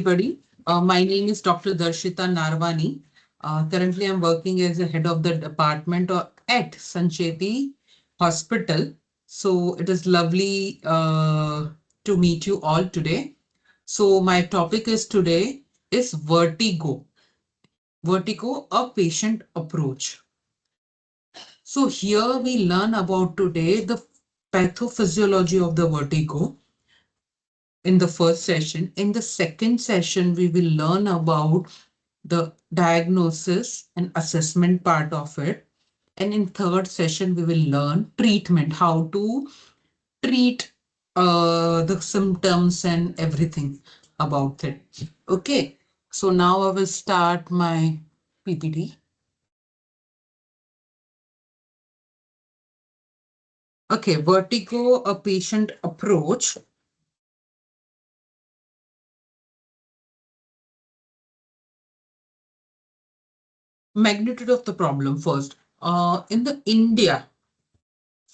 everybody. My name is Dr. Darshita Narwani. Currently, I'm working as a head of the department at Sancheti Hospital. So it is lovely to meet you all today. So my topic is today is vertigo. Vertigo, a patient approach. So here we learn about today the pathophysiology of the vertigo in the first session. In the second session, we will learn about the diagnosis and assessment part of it. And in third session, we will learn treatment, how to treat the symptoms and everything about it. Okay, so now I will start my PPT. Okay, vertigo, a patient approach. Magnitude of the problem first. In the India,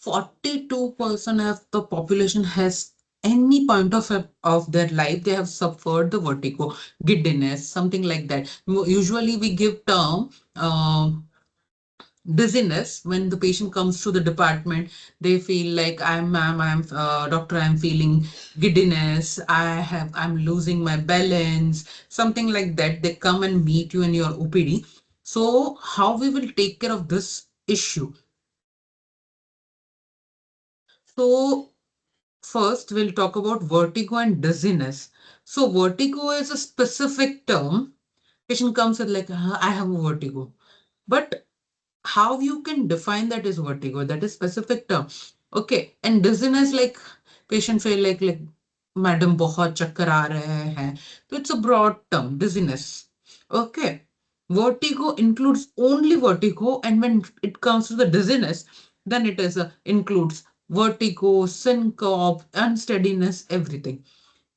42% of the population has any point of their life, they have suffered the vertigo, giddiness, something like that. Usually we give term dizziness when the patient comes to the department. They feel like I'm doctor, I'm feeling giddiness, I'm losing my balance, something like that. They come and meet you in your OPD. So how we will take care of this issue? So first, we'll talk about vertigo and dizziness. So vertigo is a specific term. Patient comes with like, I have a vertigo. But how you can define that is vertigo? That is specific term. Okay. And dizziness, like patient feel like madam बहुत चक्कर आ रहे हैं. So it's a broad term, dizziness. Okay. Vertigo includes only vertigo, and when it comes to the dizziness, then it is includes vertigo, syncope, unsteadiness, everything.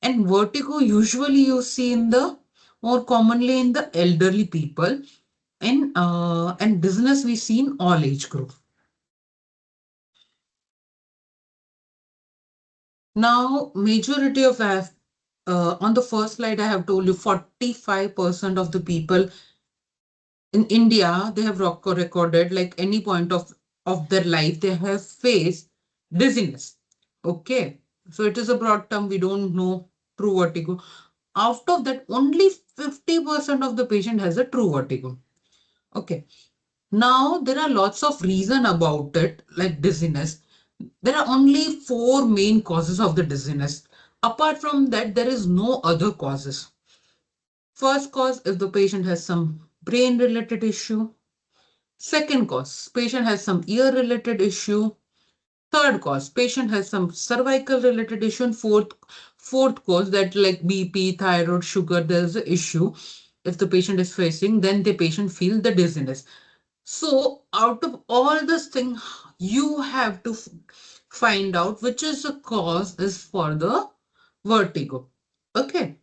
And vertigo usually you see in the more commonly in the elderly people, and dizziness we see in all age group. Now, majority of on the first slide, I have told you 45% of the people in India, they have recorded like any point of their life, they have faced dizziness. Okay. So it is a broad term. We don't know true vertigo. Out of that, only 50% of the patient has a true vertigo. Okay. Now, there are lots of reason about it, like dizziness. There are only four main causes of the dizziness. Apart from that, there is no other causes. First cause, if the patient has some brain related issue. Second cause, patient has some ear related issue. Third cause, patient has some cervical related issue. And fourth cause, that like BP, thyroid, sugar, there's an issue. If the patient is facing, then the patient feel the dizziness. So out of all this thing, you have to find out which is the cause is for the vertigo. Okay.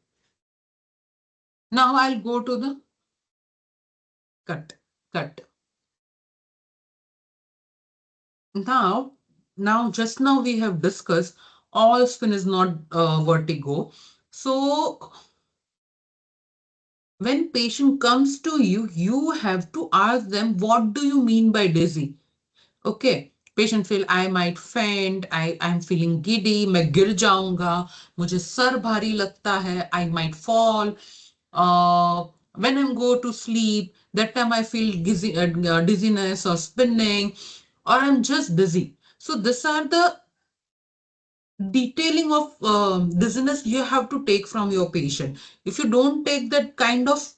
Now I'll go to the cut. Just now we have discussed all spin is not vertigo. So when patient comes to you, you have to ask them, what do you mean by dizzy? Okay. Patient feel I might faint, I'm feeling giddy, मैं गिर जाऊंगा, मुझे sir भारी लगता है, I might fall. When I go to sleep, that time I feel dizziness or spinning, or I'm just dizzy. So these are the detailing of dizziness you have to take from your patient. If you don't take that kind of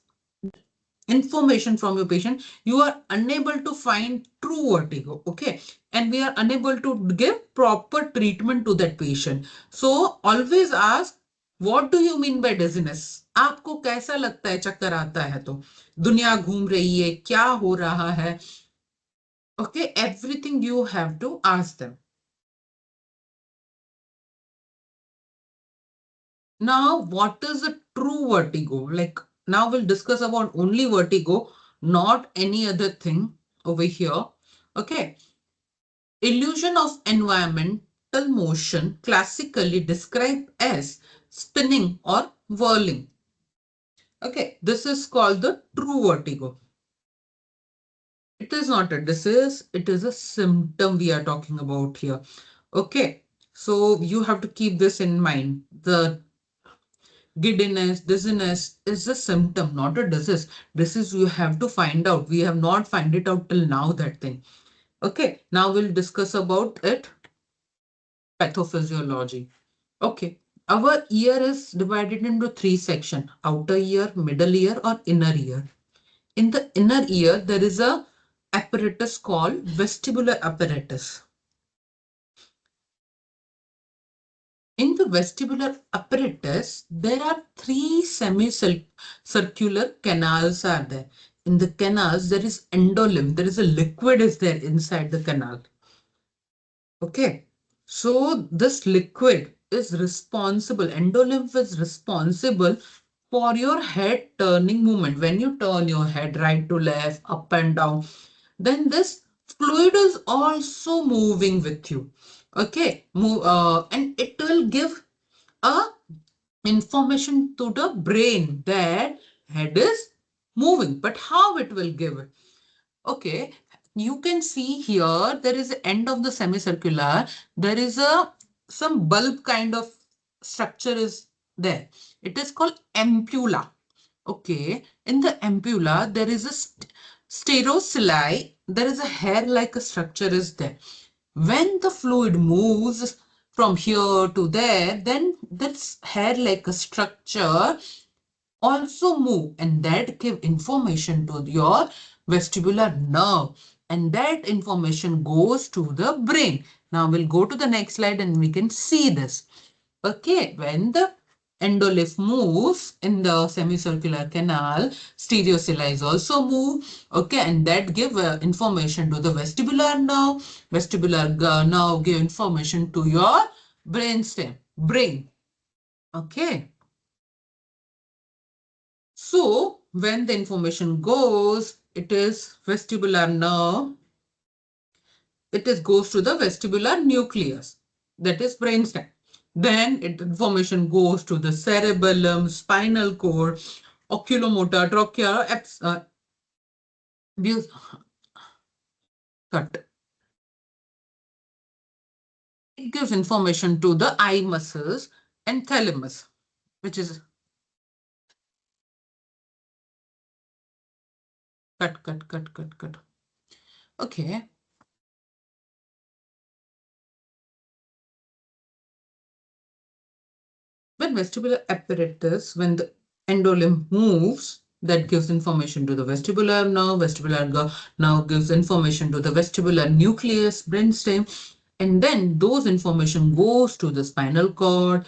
information from your patient, you are unable to find true vertigo. Okay. And we are unable to give proper treatment to that patient. So always ask, what do you mean by dizziness? आपको कैसा लगता है चक्कर आता है तो दुनिया घूम रही है क्या हो रहा है? Okay, everything you have to ask them. Now, what is a true vertigo? Like now we'll discuss about only vertigo, not any other thing over here. Okay. Illusion of environmental motion, classically described as spinning or whirling. Okay, this is called the true vertigo. It is not a disease, it is a symptom we are talking about here. Okay, so you have to keep this in mind. The giddiness, dizziness is a symptom, not a disease. This is you have to find out. We have not find it out till now, that thing. Okay, now we'll discuss about it. Pathophysiology. Okay, our ear is divided into three sections: outer ear, middle ear, or inner ear. In the inner ear, there is a apparatus called vestibular apparatus. In the vestibular apparatus, there are three semicircular canals are there. In the canals, there is endolymph. There is a liquid is there inside the canal. Okay. So this liquid is responsible. Endolymph is responsible for your head turning movement. When you turn your head right to left, up and down, then this fluid is also moving with you. Okay. And it will give a information to the brain that head is moving. But how it will give it? Okay, you can see here there is the end of the semicircular. There is a some bulb kind of structure is there. It is called ampulla. Okay, in the ampulla there is a stereocili. There is a hair like a structure is there. When the fluid moves from here to there, then this hair like a structure also move, and that give information to your vestibular nerve, and that information goes to the brain. Now we'll go to the next slide and we can see this. Okay, when the endolymph moves in the semicircular canal, stereocili also move. Okay, and that give information to the vestibular nerve. Vestibular nerve give information to your brain. Okay. So when the information goes, it is vestibular nerve, it is goes to the vestibular nucleus, that is brainstem. Then information goes to the cerebellum, spinal cord, oculomotor, trochlea, cut. It gives information to the eye muscles and thalamus, which is cut. Okay. When vestibular apparatus, when the endolymph moves, that gives information to the vestibular nerve. Nerve gives information to the vestibular nucleus, brainstem, and then those information goes to the spinal cord,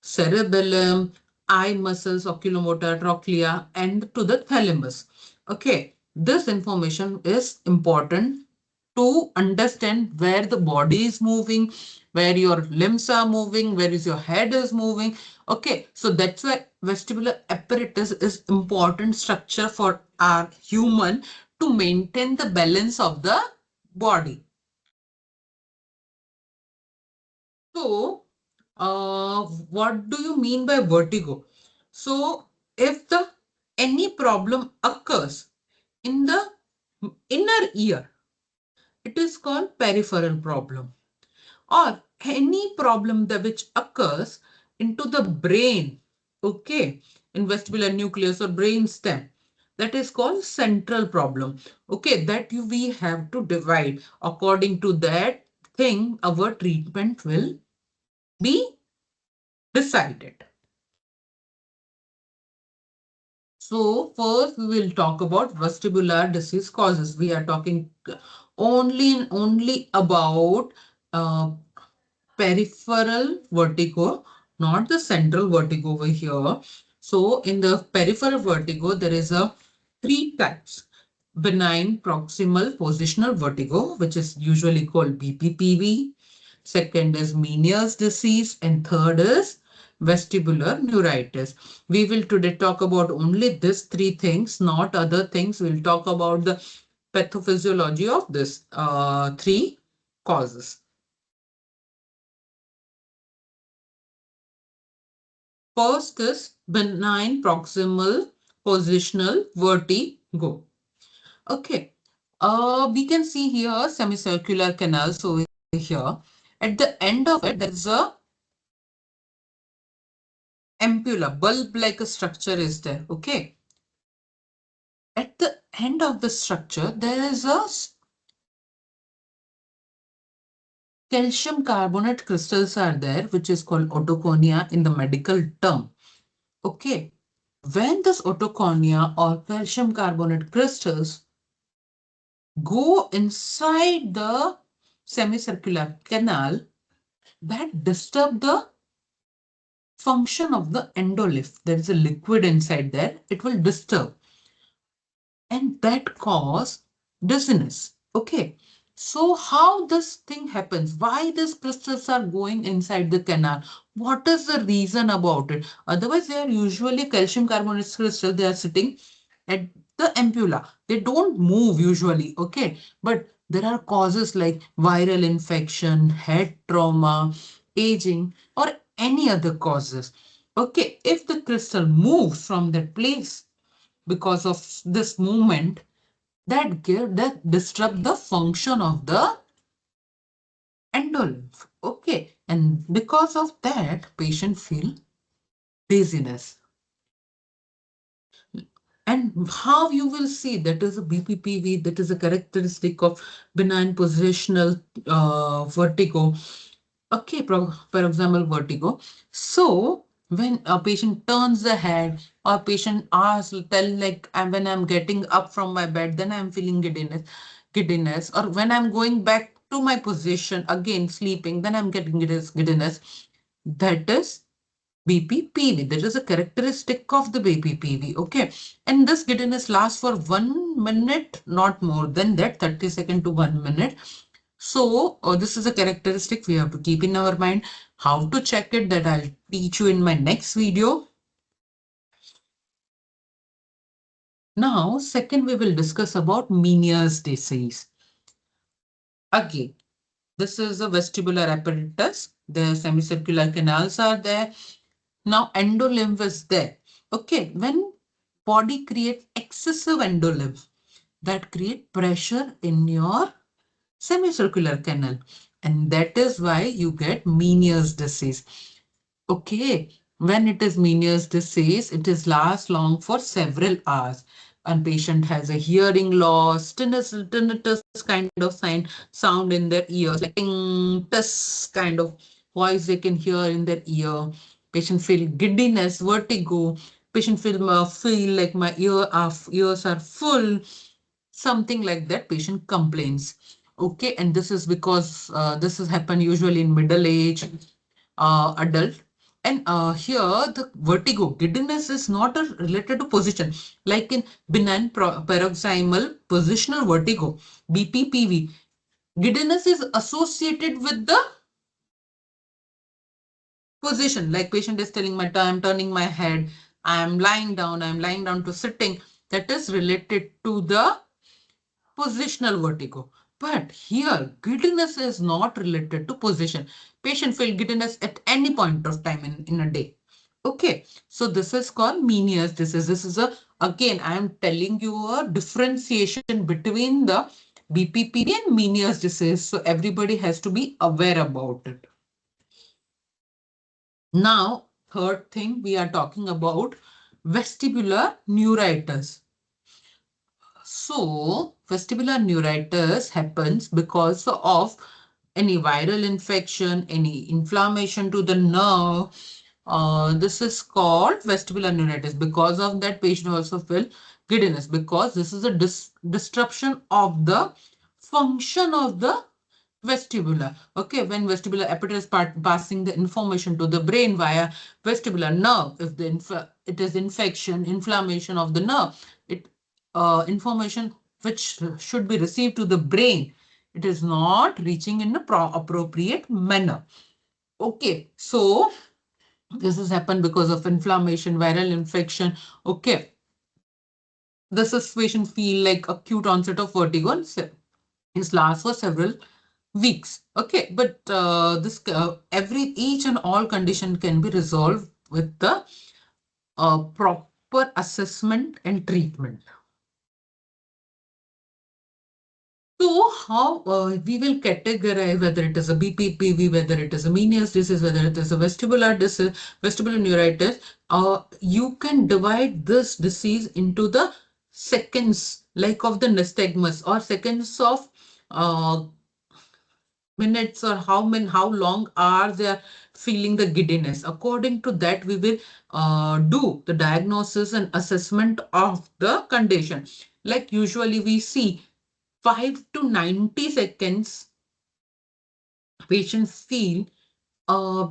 cerebellum, eye muscles, oculomotor, trochlea, and to the thalamus. Okay, this information is important to understand where the body is moving, where your limbs are moving, where is your head is moving. Okay, so that's why vestibular apparatus is important structure for our human to maintain the balance of the body. So, what do you mean by vertigo? So, if the any problem occurs in the inner ear, it is called peripheral problem. Or any problem that which occurs into the brain, okay, in vestibular nucleus or brain stem, that is called central problem. Okay, that we have to divide. According to that thing, our treatment will be decided. So first we will talk about vestibular disease causes. We are talking only about uh, peripheral vertigo, not the central vertigo over here. So in the peripheral vertigo, there is a three types. Benign proximal positional vertigo, which is usually called BPPV. Second is Meniere's disease, and third is vestibular neuritis. We will today talk about only these three things, not other things. We'll talk about the pathophysiology of this three causes. First is benign proximal positional vertigo. Okay. We can see here semicircular canals over here. At the end of it, there is a ampulla, bulb-like a structure is there. Okay. At the end of the structure, there is a calcium carbonate crystals are there, which is called otoconia in the medical term. Okay. When this otoconia or calcium carbonate crystals go inside the semicircular canal, that disturb the function of the endolymph. There is a liquid inside there. It will disturb and that cause dizziness. Okay. So how this thing happens? Why these crystals are going inside the canal? What is the reason about it? Otherwise, they are usually calcium carbonate crystals. They are sitting at the ampulla. They don't move usually. Okay. But there are causes like viral infection, head trauma, aging, or any other causes. Okay. If the crystal moves from that place, because of this movement that disrupt the function of the endolymph. Okay, and because of that, patient feel dizziness. And how you will see that is a BPPV, that is a characteristic of benign positional vertigo. Okay, for example, vertigo. So when a patient turns the head or patient asks, tell like when I'm getting up from my bed, then I'm feeling giddiness, or when I'm going back to my position again sleeping, then I'm getting giddiness. That is BPPV. That is a characteristic of the BPPV. Okay. And this giddiness lasts for 1 minute, not more than that, 30 seconds to 1 minute. So this is a characteristic we have to keep in our mind. How to check it, that I'll teach you in my next video. Now, second, we will discuss about Meniere's disease. Again, this is a vestibular apparatus. The semicircular canals are there. Now, endolymph is there. Okay, when body creates excessive endolymph, that create pressure in your semicircular canal, and that is why you get Meniere's disease. Okay, when it is Meniere's disease, it is lasts long for several hours. And patient has a hearing loss, tinnitus kind of sound in their ears, like ting, tuss kind of voice they can hear in their ear. Patient feel giddiness, vertigo. Patient feel like my ears are full, something like that. Patient complains. Okay, and this is because this has happened usually in middle age adult. And here the vertigo, giddiness is not related to position. Like in benign paroxysmal positional vertigo, BPPV, giddiness is associated with the position. Like patient is telling I'm turning my head, I'm lying down to sitting. That is related to the positional vertigo. But here, giddiness is not related to position. Patient feel giddiness at any point of time in a day. Okay, so this is called Meniere's disease. This is again, I am telling you a differentiation between the BPPD and Meniere's disease. So everybody has to be aware about it. Now, third thing, we are talking about vestibular neuritis. So, vestibular neuritis happens because of any viral infection, any inflammation to the nerve. This is called vestibular neuritis. Because of that, patient also feel giddiness, because this is a disruption of the function of the vestibular. Okay, when vestibular apparatus passing the information to the brain via vestibular nerve, if it is infection, inflammation of the nerve, it information which should be received to the brain, it is not reaching in a appropriate manner. Okay, so this has happened because of inflammation, viral infection. Okay, the situation feel like acute onset of vertigo and it lasts for several weeks. Okay, but this each and all condition can be resolved with the proper assessment and treatment. So how we will categorize whether it is a BPPV, whether it is a Meniere's disease, whether it is a vestibular disease, vestibular neuritis. You can divide this disease into the seconds, like of the nystagmus, or seconds of uh, minutes, or how long are they feeling the giddiness. According to that, we will do the diagnosis and assessment of the condition. Like usually we see 5 to 90 seconds, patients feel uh,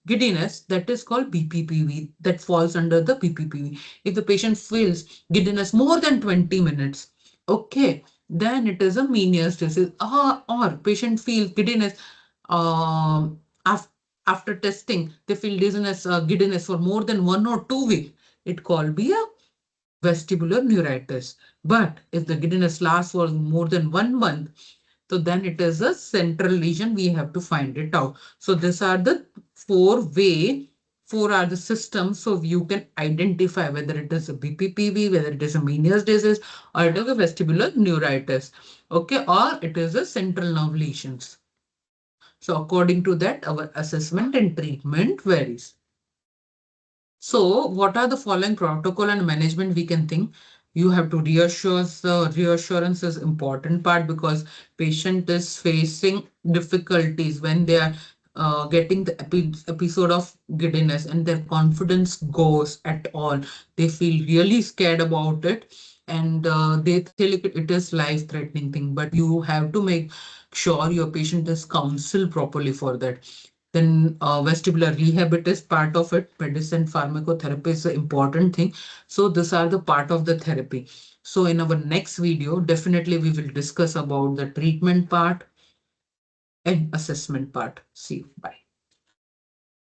giddiness, that is called BPPV, that falls under the BPPV. If the patient feels giddiness more than 20 minutes, okay, then it is a Meniere's disease. Or patient feels giddiness um, af after testing, they feel dizziness, giddiness for more than 1 or 2 weeks. It called be a vestibular neuritis. But if the giddiness lasts for more than 1 month, so then it is a central lesion. We have to find it out. So these are the four are the systems. So you can identify whether it is a BPPV, whether it is a Meniere's disease, or it is a vestibular neuritis. Okay, or it is a central nerve lesions. So according to that, our assessment and treatment varies. So what are the following protocol and management we can think? You have to reassure. The reassurance is important part, because patient is facing difficulties when they are getting the episode of giddiness, and their confidence goes at all. They feel really scared about it, and they think it is life threatening thing, but you have to make sure your patient is counseled properly for that. Then vestibular rehab is part of it. Medicine, pharmacotherapy is an important thing. So these are the part of the therapy. So in our next video, definitely we will discuss about the treatment part and assessment part. See you. Bye.